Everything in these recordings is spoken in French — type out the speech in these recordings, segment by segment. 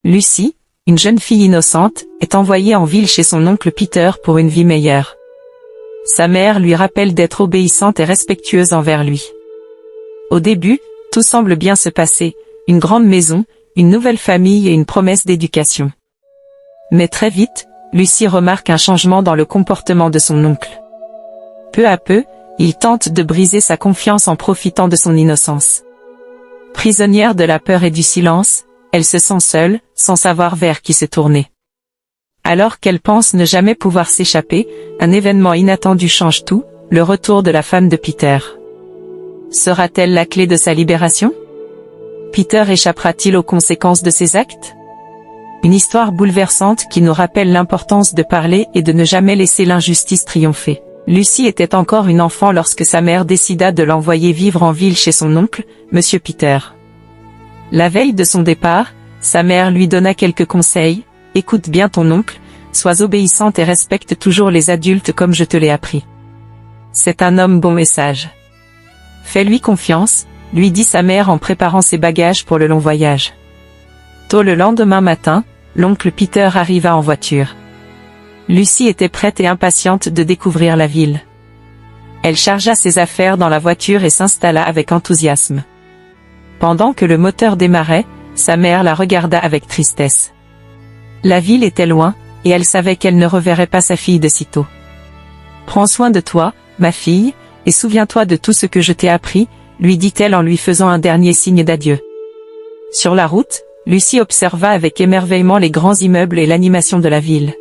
Lucie, une jeune fille innocente, est envoyée en ville chez son oncle Peter pour une vie meilleure. Sa mère lui rappelle d'être obéissante et respectueuse envers lui. Au début, tout semble bien se passer, une grande maison, une nouvelle famille et une promesse d'éducation. Mais très vite, Lucie remarque un changement dans le comportement de son oncle. Peu à peu, il tente de briser sa confiance en profitant de son innocence. Prisonnière de la peur et du silence, elle se sent seule, sans savoir vers qui se tourner. Alors qu'elle pense ne jamais pouvoir s'échapper, un événement inattendu change tout, le retour de la femme de Peter. Sera-t-elle la clé de sa libération? Peter échappera-t-il aux conséquences de ses actes? Une histoire bouleversante qui nous rappelle l'importance de parler et de ne jamais laisser l'injustice triompher. Lucie était encore une enfant lorsque sa mère décida de l'envoyer vivre en ville chez son oncle, Monsieur Peter. La veille de son départ, sa mère lui donna quelques conseils. Écoute bien ton oncle, sois obéissante et respecte toujours les adultes comme je te l'ai appris. C'est un homme bon et sage. Fais-lui confiance, lui dit sa mère en préparant ses bagages pour le long voyage. Tôt le lendemain matin, l'oncle Peter arriva en voiture. Lucie était prête et impatiente de découvrir la ville. Elle chargea ses affaires dans la voiture et s'installa avec enthousiasme. Pendant que le moteur démarrait, sa mère la regarda avec tristesse. La ville était loin, et elle savait qu'elle ne reverrait pas sa fille de sitôt. « Prends soin de toi, ma fille, et souviens-toi de tout ce que je t'ai appris, » lui dit-elle en lui faisant un dernier signe d'adieu. Sur la route, Lucie observa avec émerveillement les grands immeubles et l'animation de la ville.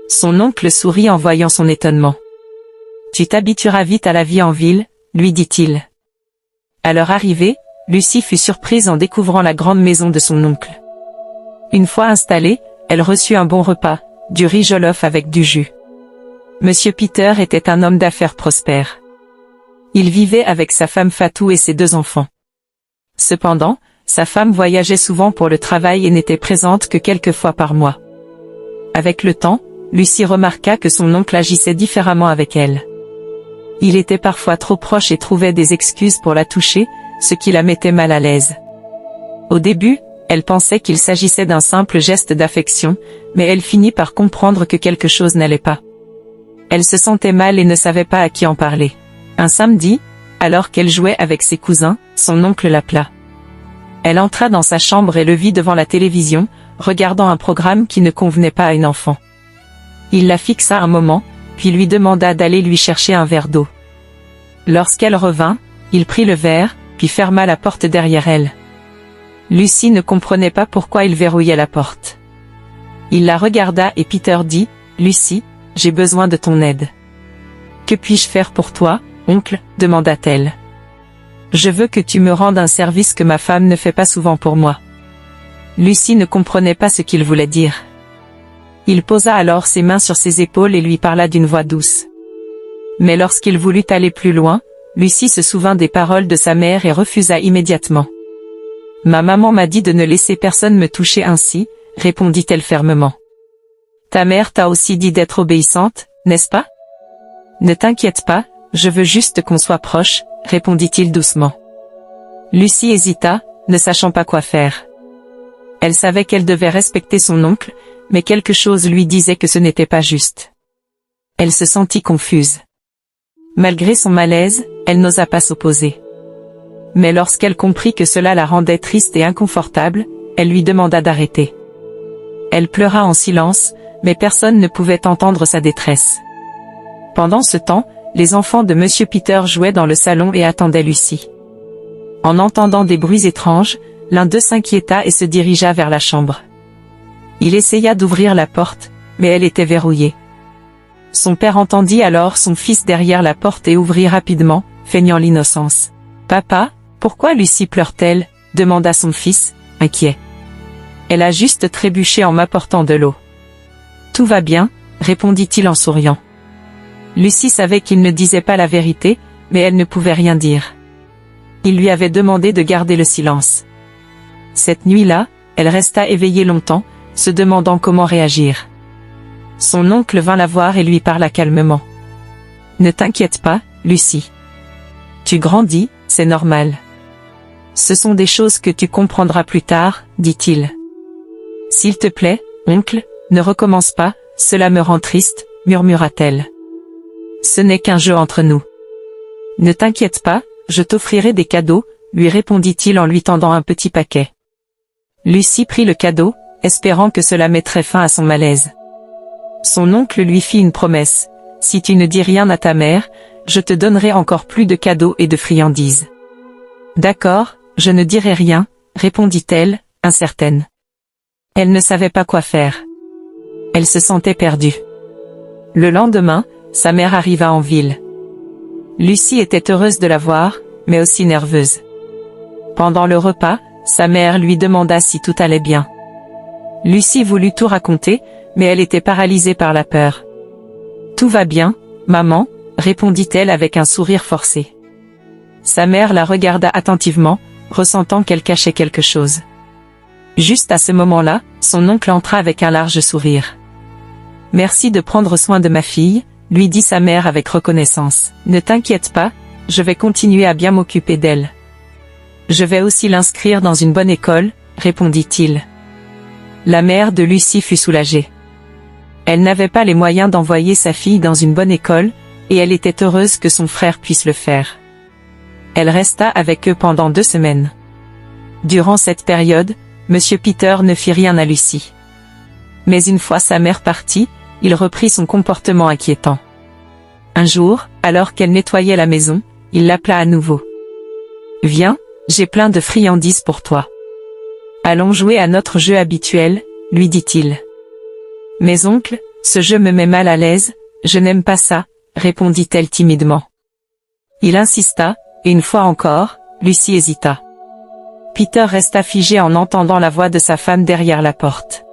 Son oncle sourit en voyant son étonnement. « Tu t'habitueras vite à la vie en ville, » lui dit-il. À leur arrivée, Lucie fut surprise en découvrant la grande maison de son oncle. Une fois installée, elle reçut un bon repas, du riz jollof avec du jus. Monsieur Peter était un homme d'affaires prospère. Il vivait avec sa femme Fatou et ses 2 enfants. Cependant, sa femme voyageait souvent pour le travail et n'était présente que quelques fois par mois. Avec le temps, Lucie remarqua que son oncle agissait différemment avec elle. Il était parfois trop proche et trouvait des excuses pour la toucher, ce qui la mettait mal à l'aise. Au début, elle pensait qu'il s'agissait d'un simple geste d'affection, mais elle finit par comprendre que quelque chose n'allait pas. Elle se sentait mal et ne savait pas à qui en parler. Un samedi, alors qu'elle jouait avec ses cousins, son oncle l'appela. Elle entra dans sa chambre et le vit devant la télévision, regardant un programme qui ne convenait pas à une enfant. Il la fixa un moment, puis lui demanda d'aller lui chercher un verre d'eau. Lorsqu'elle revint, il prit le verre, puis ferma la porte derrière elle. Lucie ne comprenait pas pourquoi il verrouillait la porte. Il la regarda et Peter dit, « Lucie, j'ai besoin de ton aide. »« Que puis-je faire pour toi, oncle ?» demanda-t-elle. « Je veux que tu me rendes un service que ma femme ne fait pas souvent pour moi. » Lucie ne comprenait pas ce qu'il voulait dire. Il posa alors ses mains sur ses épaules et lui parla d'une voix douce. Mais lorsqu'il voulut aller plus loin, Lucie se souvint des paroles de sa mère et refusa immédiatement. « Ma maman m'a dit de ne laisser personne me toucher ainsi, » répondit-elle fermement. « Ta mère t'a aussi dit d'être obéissante, n'est-ce pas? »« Ne t'inquiète pas, je veux juste qu'on soit proche, » répondit-il doucement. Lucie hésita, ne sachant pas quoi faire. Elle savait qu'elle devait respecter son oncle, mais quelque chose lui disait que ce n'était pas juste. Elle se sentit confuse. Malgré son malaise, elle n'osa pas s'opposer. Mais lorsqu'elle comprit que cela la rendait triste et inconfortable, elle lui demanda d'arrêter. Elle pleura en silence, mais personne ne pouvait entendre sa détresse. Pendant ce temps, les enfants de Monsieur Peter jouaient dans le salon et attendaient Lucie. En entendant des bruits étranges, l'un d'eux s'inquiéta et se dirigea vers la chambre. Il essaya d'ouvrir la porte, mais elle était verrouillée. Son père entendit alors son fils derrière la porte et ouvrit rapidement, feignant l'innocence. « Papa, pourquoi Lucie pleure-t-elle » demanda son fils, inquiet. « Elle a juste trébuché en m'apportant de l'eau. »« Tout va bien, » répondit-il en souriant. Lucie savait qu'il ne disait pas la vérité, mais elle ne pouvait rien dire. Il lui avait demandé de garder le silence. Cette nuit-là, elle resta éveillée longtemps, se demandant comment réagir. Son oncle vint la voir et lui parla calmement. « Ne t'inquiète pas, Lucie. Tu grandis, c'est normal. Ce sont des choses que tu comprendras plus tard, dit-il. S'il te plaît, oncle, ne recommence pas, cela me rend triste, murmura-t-elle. Ce n'est qu'un jeu entre nous. Ne t'inquiète pas, je t'offrirai des cadeaux, lui répondit-il en lui tendant un petit paquet. Lucie prit le cadeau, espérant que cela mettrait fin à son malaise. Son oncle lui fit une promesse. Si tu ne dis rien à ta mère, je te donnerai encore plus de cadeaux et de friandises. D'accord, je ne dirai rien, répondit-elle, incertaine. Elle ne savait pas quoi faire. Elle se sentait perdue. Le lendemain, sa mère arriva en ville. Lucie était heureuse de la voir, mais aussi nerveuse. Pendant le repas, sa mère lui demanda si tout allait bien. Lucie voulut tout raconter, mais elle était paralysée par la peur. « Tout va bien, maman », répondit-elle avec un sourire forcé. Sa mère la regarda attentivement, ressentant qu'elle cachait quelque chose. Juste à ce moment-là, son oncle entra avec un large sourire. « Merci de prendre soin de ma fille », lui dit sa mère avec reconnaissance. « Ne t'inquiète pas, je vais continuer à bien m'occuper d'elle. »« Je vais aussi l'inscrire dans une bonne école », répondit-il. La mère de Lucie fut soulagée. Elle n'avait pas les moyens d'envoyer sa fille dans une bonne école, et elle était heureuse que son frère puisse le faire. Elle resta avec eux pendant 2 semaines. Durant cette période, Monsieur Peter ne fit rien à Lucie. Mais une fois sa mère partie, il reprit son comportement inquiétant. Un jour, alors qu'elle nettoyait la maison, il l'appela à nouveau. « Viens, j'ai plein de friandises pour toi. Allons jouer à notre jeu habituel, » lui dit-il. « Mais oncle, ce jeu me met mal à l'aise, je n'aime pas ça, » répondit-elle timidement. Il insista, et une fois encore, Lucie hésita. Peter resta figé en entendant la voix de sa femme derrière la porte.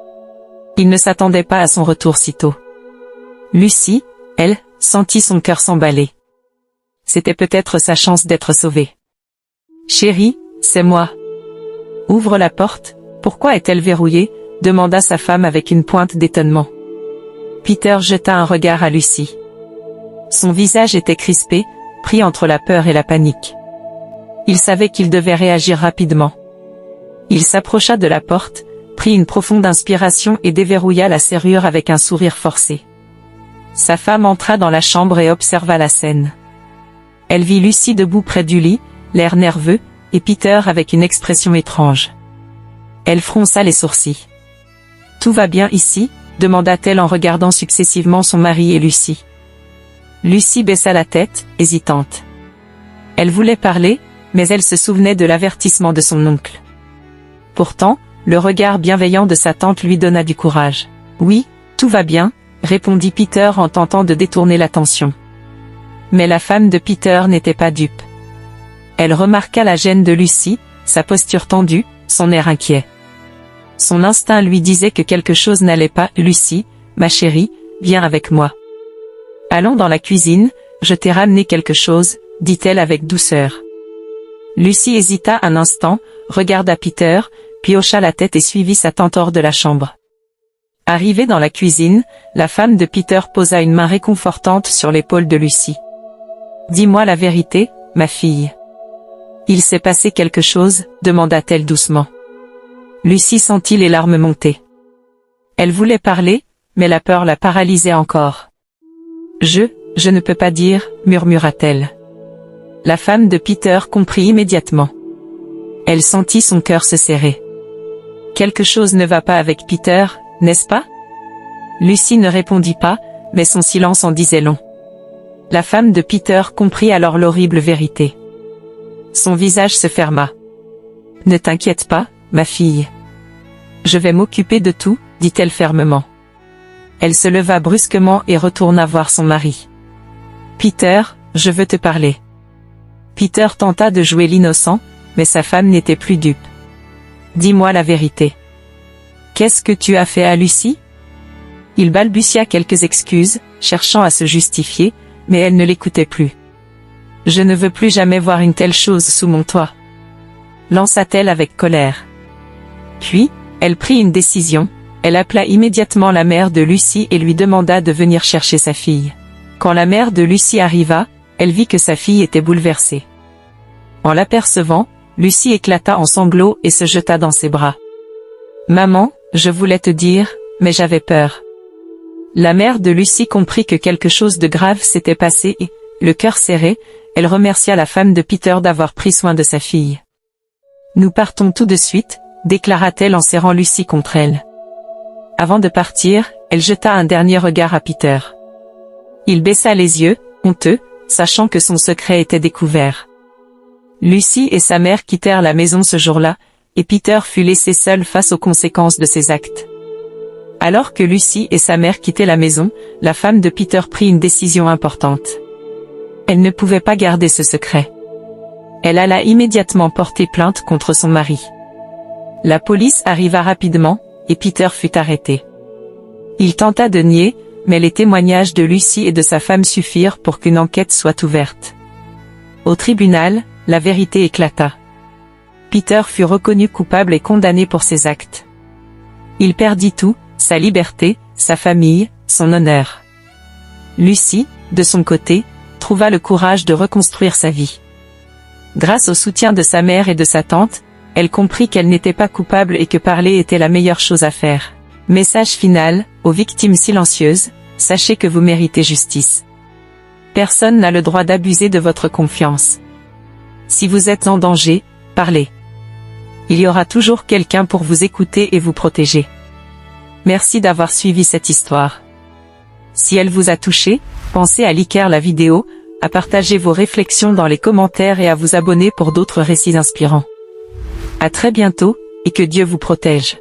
Il ne s'attendait pas à son retour si tôt. Lucie, elle, sentit son cœur s'emballer. C'était peut-être sa chance d'être sauvée. « Chérie, c'est moi. »« Ouvre la porte, pourquoi est-elle verrouillée ?» demanda sa femme avec une pointe d'étonnement. Peter jeta un regard à Lucie. Son visage était crispé, pris entre la peur et la panique. Il savait qu'il devait réagir rapidement. Il s'approcha de la porte, prit une profonde inspiration et déverrouilla la serrure avec un sourire forcé. Sa femme entra dans la chambre et observa la scène. Elle vit Lucie debout près du lit, l'air nerveux, et Peter avec une expression étrange. Elle fronça les sourcils. « Tout va bien ici ?» demanda-t-elle en regardant successivement son mari et Lucie. Lucie baissa la tête, hésitante. Elle voulait parler, mais elle se souvenait de l'avertissement de son oncle. Pourtant, le regard bienveillant de sa tante lui donna du courage. « Oui, tout va bien », répondit Peter en tentant de détourner l'attention. Mais la femme de Peter n'était pas dupe. Elle remarqua la gêne de Lucie, sa posture tendue, son air inquiet. Son instinct lui disait que quelque chose n'allait pas. « Lucie, ma chérie, viens avec moi. Allons dans la cuisine, je t'ai ramené quelque chose, » dit-elle avec douceur. Lucie hésita un instant, regarda Peter, puis hocha la tête et suivit sa tante hors de la chambre. Arrivée dans la cuisine, la femme de Peter posa une main réconfortante sur l'épaule de Lucie. « Dis-moi la vérité, ma fille. Il s'est passé quelque chose ?» demanda-t-elle doucement. Lucie sentit les larmes monter. Elle voulait parler, mais la peur la paralysait encore. « Je ne peux pas dire » murmura-t-elle. La femme de Peter comprit immédiatement. Elle sentit son cœur se serrer. Quelque chose ne va pas avec Peter, n'est-ce pas? Lucie ne répondit pas, mais son silence en disait long. La femme de Peter comprit alors l'horrible vérité. Son visage se ferma. « Ne t'inquiète pas, ma fille. Je vais m'occuper de tout, » dit-elle fermement. Elle se leva brusquement et retourna voir son mari. « Peter, je veux te parler. » Peter tenta de jouer l'innocent, mais sa femme n'était plus dupe. « Dis-moi la vérité. Qu'est-ce que tu as fait à Lucie ?» Il balbutia quelques excuses, cherchant à se justifier, mais elle ne l'écoutait plus. « Je ne veux plus jamais voir une telle chose sous mon toit. » lança-t-elle avec colère. Puis, elle prit une décision, elle appela immédiatement la mère de Lucie et lui demanda de venir chercher sa fille. Quand la mère de Lucie arriva, elle vit que sa fille était bouleversée. En l'apercevant, Lucie éclata en sanglots et se jeta dans ses bras. « Maman, Je voulais te dire, mais j'avais peur. La mère de Lucy comprit que quelque chose de grave s'était passé et, le cœur serré, elle remercia la femme de Peter d'avoir pris soin de sa fille. Nous partons tout de suite, déclara-t-elle en serrant Lucy contre elle. Avant de partir, elle jeta un dernier regard à Peter. Il baissa les yeux, honteux, sachant que son secret était découvert. Lucy et sa mère quittèrent la maison ce jour-là, et Peter fut laissé seul face aux conséquences de ses actes. Alors que Lucy et sa mère quittaient la maison, la femme de Peter prit une décision importante. Elle ne pouvait pas garder ce secret. Elle alla immédiatement porter plainte contre son mari. La police arriva rapidement, et Peter fut arrêté. Il tenta de nier, mais les témoignages de Lucy et de sa femme suffirent pour qu'une enquête soit ouverte. Au tribunal, la vérité éclata. Peter fut reconnu coupable et condamné pour ses actes. Il perdit tout, sa liberté, sa famille, son honneur. Lucy, de son côté, trouva le courage de reconstruire sa vie. Grâce au soutien de sa mère et de sa tante, elle comprit qu'elle n'était pas coupable et que parler était la meilleure chose à faire. Message final, aux victimes silencieuses, sachez que vous méritez justice. Personne n'a le droit d'abuser de votre confiance. Si vous êtes en danger, parlez. Il y aura toujours quelqu'un pour vous écouter et vous protéger. Merci d'avoir suivi cette histoire. Si elle vous a touché, pensez à liker la vidéo, à partager vos réflexions dans les commentaires et à vous abonner pour d'autres récits inspirants. À très bientôt, et que Dieu vous protège.